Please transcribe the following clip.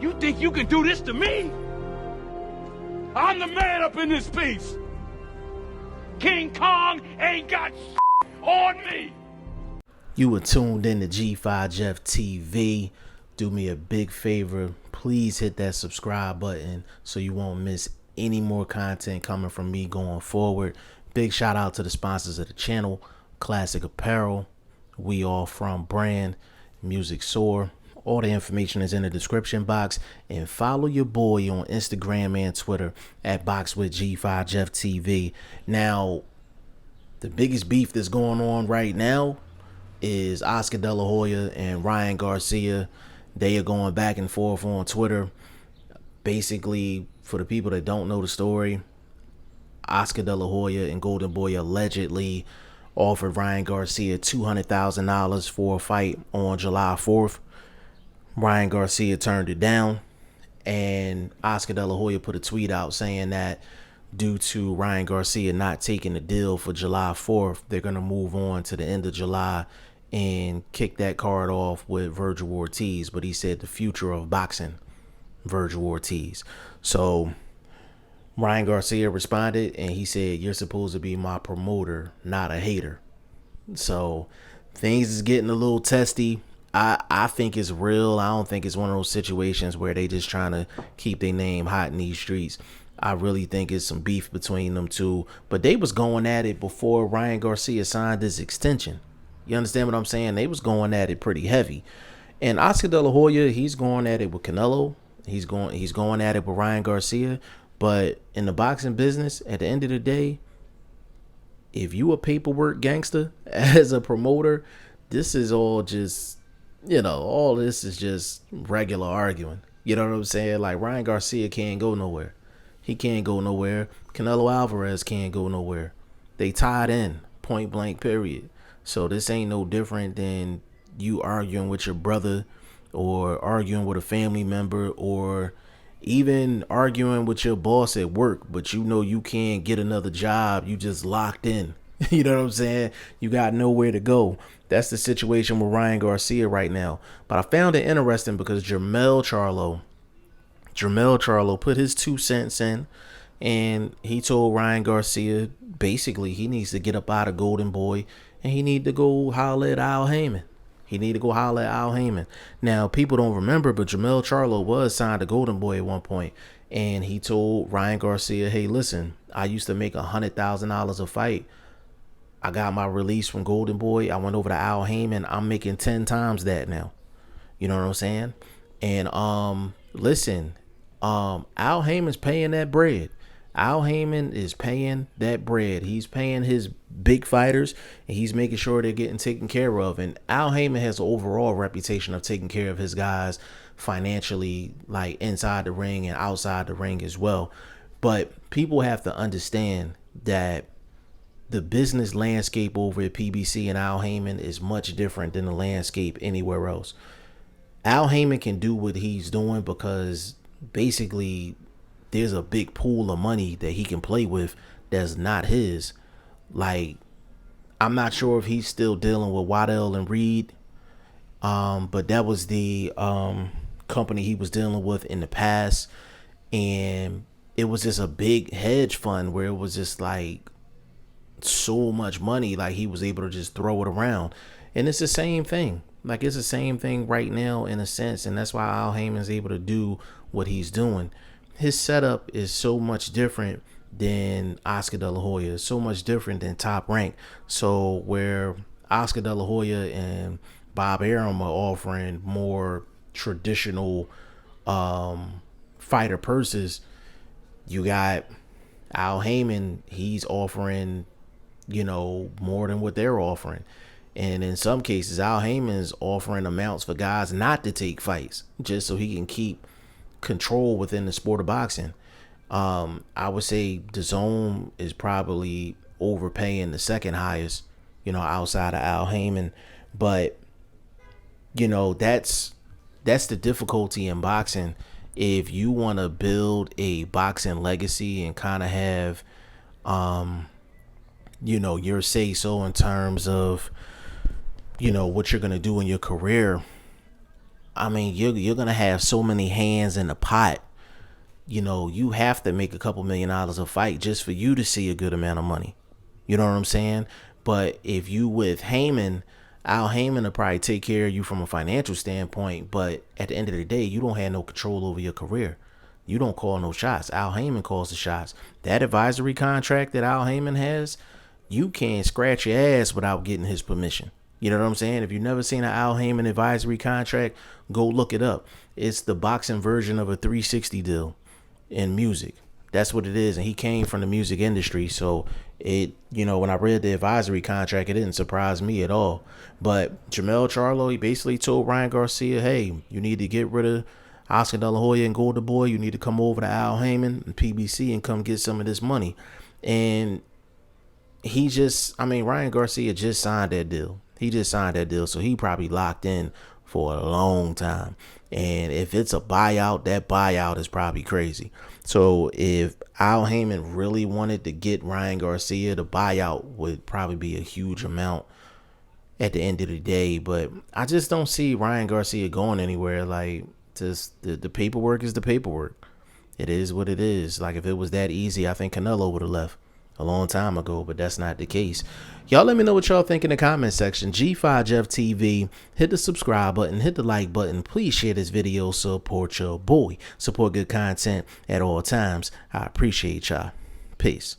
You think you can do this to me? I'm the man up in this piece. King Kong ain't got on me. You were tuned in to G5 Jeff TV. Do me a big favor. Please hit that subscribe button so you won't miss any more content coming from me going forward. Big shout out to the sponsors of the channel, Classic Apparel, We All From Brand, Music Soar. All the information is in the description box. And follow your boy on Instagram and Twitter at BoxingFirst Now, the biggest beef that's going on right now is Oscar De La Hoya and Ryan Garcia. They are going back and forth on Twitter. Basically, for the people that don't know the story, Oscar De La Hoya and Golden Boy allegedly offered Ryan Garcia $200,000 for a fight on July 4th. Ryan Garcia turned it down, and Oscar De La Hoya put a tweet out saying that due to Ryan Garcia not taking the deal for July 4th, they're going to move on to the end of July and kick that card off with Virgil Ortiz. But he said the future of boxing, Virgil Ortiz. So Ryan Garcia responded and he said, "You're supposed to be my promoter, not a hater." So things is getting a little testy. I think it's real. I don't think it's one of those situations where they just trying to keep their name hot in these streets. I really think it's some beef between them two. But they was going at it before Ryan Garcia signed his extension. You understand what I'm saying? They was going at it pretty heavy. And Oscar De La Hoya, he's going at it with Canelo. He's going at it with Ryan Garcia. But in the boxing business, at the end of the day, if you a paperwork gangster as a promoter, this is all just, all this is just regular arguing. You know what I'm saying? Like, Ryan Garcia can't go nowhere. He can't go nowhere. Canelo Alvarez can't go nowhere. They tied in, point blank, period. So this ain't no different than you arguing with your brother or arguing with a family member or even arguing with your boss at work, but you can't get another job. You just locked in. You know what I'm saying? You got nowhere to go. That's the situation with Ryan Garcia right now. But I found it interesting because Jermell Charlo put his 2 cents in, and he told Ryan Garcia basically he needs to get up out of Golden Boy and he need to go holler at Al Haymon. Now, people don't remember, but Jermell Charlo was signed to Golden Boy at one point, and he told Ryan Garcia, "Hey, listen, I used to make $100,000 a fight. I got my release from Golden Boy. I went over to Al Haymon. I'm making 10 times that now." You know what I'm saying? And listen, Al Haymon's paying that bread. Al Haymon is paying that bread. He's paying his big fighters, and he's making sure they're getting taken care of. And Al Haymon has an overall reputation of taking care of his guys financially, like inside the ring and outside the ring as well. But people have to understand that the business landscape over at PBC and Al Haymon is much different than the landscape anywhere else. Al Haymon can do what he's doing because basically there's a big pool of money that he can play with that's not his. Like, I'm not sure if he's still dealing with Waddell and Reed, but that was the company he was dealing with in the past, and it was just a big hedge fund where it was just like so much money, like he was able to just throw it around. And it's the same thing. Like, it's the same thing right now in a sense, and that's why Al Haymon's able to do what he's doing. His setup is so much different than Oscar De La Hoya, so much different than Top Rank. So where Oscar De La Hoya and Bob Arum are offering more traditional fighter purses, you got Al Haymon, he's offering, more than what they're offering. And in some cases, Al Haymon's offering amounts for guys not to take fights just so he can keep control within the sport of boxing. I would say DAZN is probably overpaying the second highest, outside of Al Haymon. But that's the difficulty in boxing. If you want to build a boxing legacy and kind of have your say so in terms of what you're going to do in your career, I mean, you're gonna have so many hands in the pot. You know, you have to make a couple $1 million a fight just for you to see a good amount of money. You know what I'm saying? But if you with Haymon, Al Haymon will probably take care of you from a financial standpoint. But at the end of the day, you don't have no control over your career. You don't call no shots. Al Haymon calls the shots. That advisory contract that Al Haymon has, you can't scratch your ass without getting his permission. You know what I'm saying? If you've never seen an Al Haymon advisory contract, go look it up. It's the boxing version of a 360 deal in music. That's what it is. And he came from the music industry. So it, you know, when I read the advisory contract, it didn't surprise me at all. But Jermell Charlo, he basically told Ryan Garcia, hey, you need to get rid of Oscar De La Hoya and Golden Boy. You need to come over to Al Haymon and PBC and come get some of this money. And he just, I mean, Ryan Garcia just signed that deal. He just signed that deal. So he probably locked in for a long time. And if it's a buyout, that buyout is probably crazy. So if Al Haymon really wanted to get Ryan Garcia, the buyout would probably be a huge amount at the end of the day. But I just don't see Ryan Garcia going anywhere. Like, just the paperwork is the paperwork. It is what it is. Like, if it was that easy, I think Canelo would have left a long time ago, but that's not the case. Y'all let me know what y'all think in the comment section. G5 Jeff TV, hit the subscribe button, hit the like button. Please share this video. Support your boy. Support good content at all times. I appreciate y'all. Peace.